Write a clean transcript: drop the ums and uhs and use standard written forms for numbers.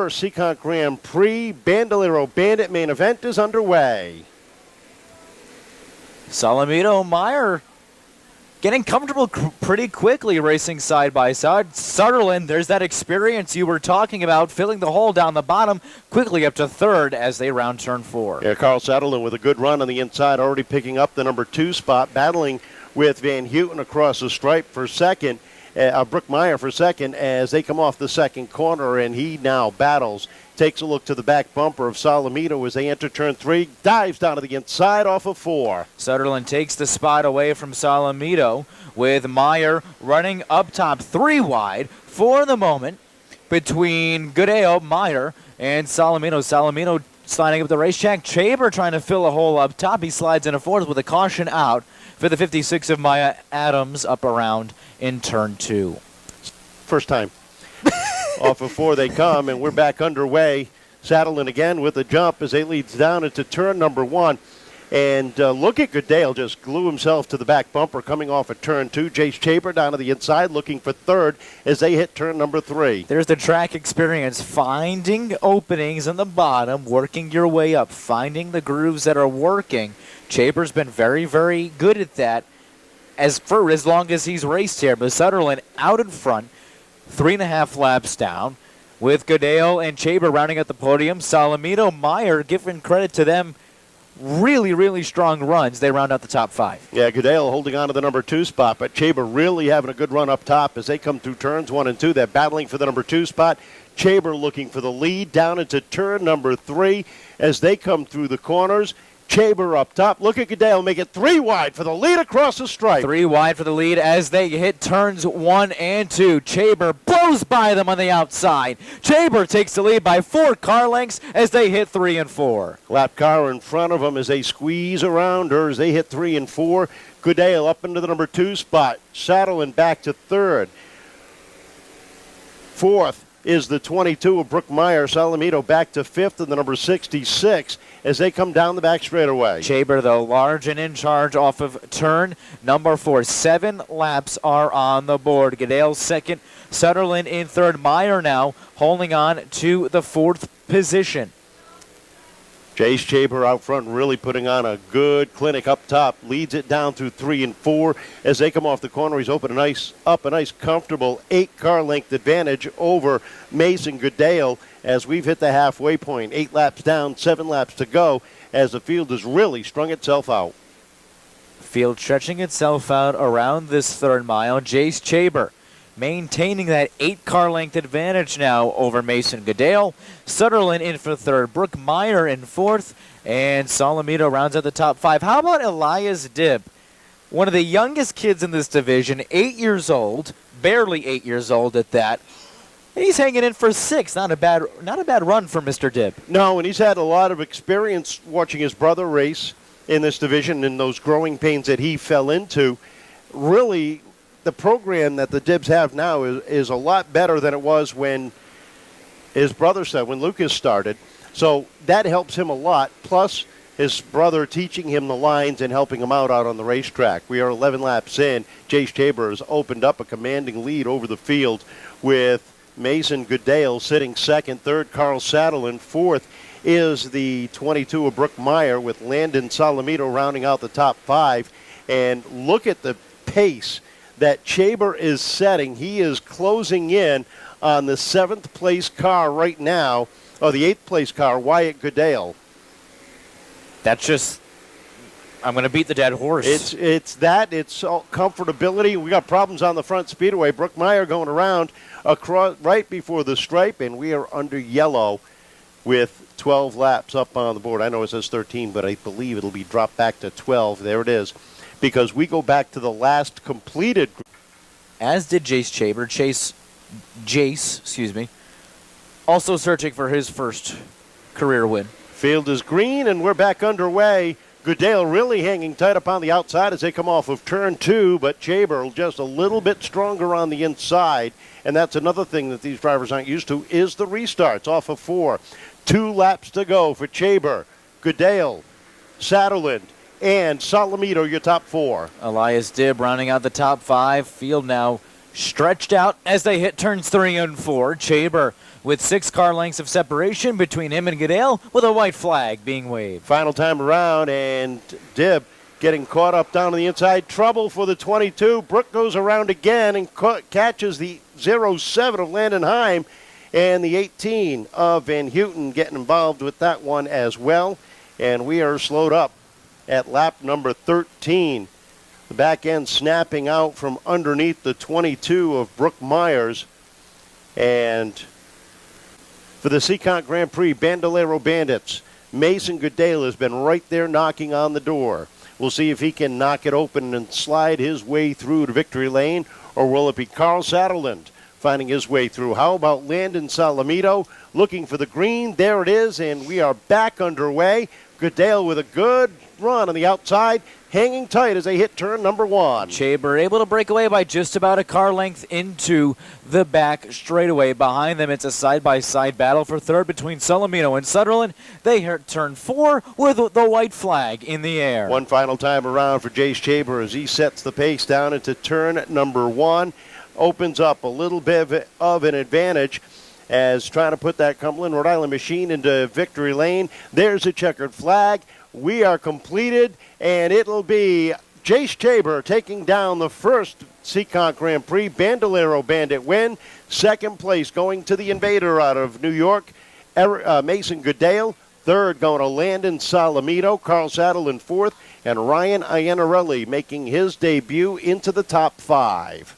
Seekonk Grand Prix Bandolero Bandit main event is underway. Salamito Meyer getting comfortable pretty quickly, racing side by side. Sutherland, there's that experience you were talking about, filling the hole down the bottom, quickly up to third as they round turn 4. Yeah, Carl Sutherland with a good run on the inside, already picking up the number 2 spot, battling with Van Houten across the stripe for second. Brooke Meyer for second as they come off the second corner, and he now battles. Takes a look to the back bumper of Salamito as they enter turn 3. Dives down to the inside off of 4. Sutherland takes the spot away from Salamito with Meyer running up top 3 wide for the moment between Goodale, Meyer, and Salamito. Salamito sliding up the racetrack. Chaber trying to fill a hole up top. He slides in a fourth with a caution out for the 56 of Maya Adams up around in turn 2. First time. Off of 4 they come, and we're back underway. Saddling again with a jump as they leads down into turn number 1. And look at Goodale just glue himself to the back bumper coming off of turn 2. Jace Chaber down to the inside looking for third as they hit turn number 3. There's the track experience, finding openings in the bottom, working your way up, finding the grooves that are working. Chaber's been very, very good at that for as long as he's raced here. But Sutherland out in front, 3.5 laps down, with Goodale and Chaber rounding at the podium. Salamito, Meyer, giving credit to them, really, really strong runs. They round out the top 5. Yeah, Goodale holding on to the number 2 spot, but Chaber really having a good run up top as they come through turns 1 and 2. They're battling for the number 2 spot. Chaber looking for the lead down into turn number 3 as they come through the corners. Chaber up top. Look at Goodale make it 3 wide for the lead across the stripe. 3 wide for the lead as they hit turns 1 and 2. Chaber blows by them on the outside. Chaber takes the lead by 4 car lengths as they hit 3 and 4. Lap car in front of them as they squeeze around her as they hit 3 and 4. Goodale up into the number 2 spot. Saddling back to third. Fourth is the 22 of Brooke Meyer. Salamito back to 5th in the number 66 as they come down the back straightaway. Chaber, though, large and in charge off of turn number 4. 7 laps are on the board. Goodale second, Sutherland in third. Meyer now holding on to the 4th position. Jace Chaber out front really putting on a good clinic up top. Leads it down through 3 and 4. As they come off the corner, he's up a nice comfortable 8 car length advantage over Mason Goodale as we've hit the halfway point. 8 laps down, 7 laps to go as the field has really strung itself out. Field stretching itself out around this 3rd mile. Jace Chaber maintaining that 8 car length advantage now over Mason Goodale. Sutherland in for 3rd. Brooke Meyer in 4th. And Salamito rounds out the top 5. How about Elias Dibb? One of the youngest kids in this division, 8 years old, barely 8 years old at that. And he's hanging in for 6th. Not a bad run for Mr. Dibb. No, and he's had a lot of experience watching his brother race in this division and those growing pains that he fell into. Really, the program that the Dibbs have now is a lot better than it was when his brother said, when Lucas started. So that helps him a lot. Plus, his brother teaching him the lines and helping him out on the racetrack. We are 11 laps in. Jace Chaber has opened up a commanding lead over the field with Mason Goodale sitting 2nd, 3rd, Carl Sutherland. 4th is the 22 of Brooke Meyer with Landon Salamito rounding out the top 5. And look at the pace that Chaber is setting. He is closing in on the 7th place car right now, or the 8th place car, Wyatt Goodale. That's just, I'm going to beat the dead horse. It's comfortability. We got problems on the front speedway. Brooke Meyer going around across right before the stripe, and we are under yellow with 12 laps up on the board. I know it says 13, but I believe it'll be dropped back to 12. There it is. Because we go back to the last completed. As did Jace Chaber. Jace, also searching for his first career win. Field is green, and we're back underway. Goodale really hanging tight up on the outside as they come off of turn 2, but Chaber just a little bit stronger on the inside. And that's another thing that these drivers aren't used to is the restarts off of 4. 2 laps to go for Chaber, Goodale, Sutherland, and Salamito, your top 4. Elias Dibb rounding out the top 5. Field now stretched out as they hit turns 3 and 4. Chaber with 6 car lengths of separation between him and Goodale, with a white flag being waved. Final time around, and Dibb getting caught up down on the inside. Trouble for the 22. Brook goes around again and catches the 07 of Landon Heim, and the 18 of Van Houten getting involved with that one as well. And we are slowed up at lap number 13. The back end snapping out from underneath the 22 of Brook Myers. And for the Seekonk Grand Prix, Bandolero Bandits, Mason Goodale has been right there knocking on the door. We'll see if he can knock it open and slide his way through to victory lane, or will it be Carl Satterland finding his way through? How about Landon Salamito looking for the green? There it is, and we are back underway. Goodale with a good run on the outside, hanging tight as they hit turn number 1. Chaber able to break away by just about a car length into the back straightaway. Behind them, it's a side-by-side battle for third between Salamino and Sutherland. They hit turn 4 with the white flag in the air. One final time around for Jace Chaber as he sets the pace down into turn number 1. Opens up a little bit of an advantage as trying to put that Cumberland, Rhode Island machine into victory lane. There's a checkered flag. We are completed, and it'll be Jace Chaber taking down the first Seekonk Grand Prix Bandolero Bandit win. Second place going to the Invader out of New York, Mason Goodale. Third going to Landon Salamito, Carl Saddle in fourth, and Ryan Iannarelli making his debut into the top 5.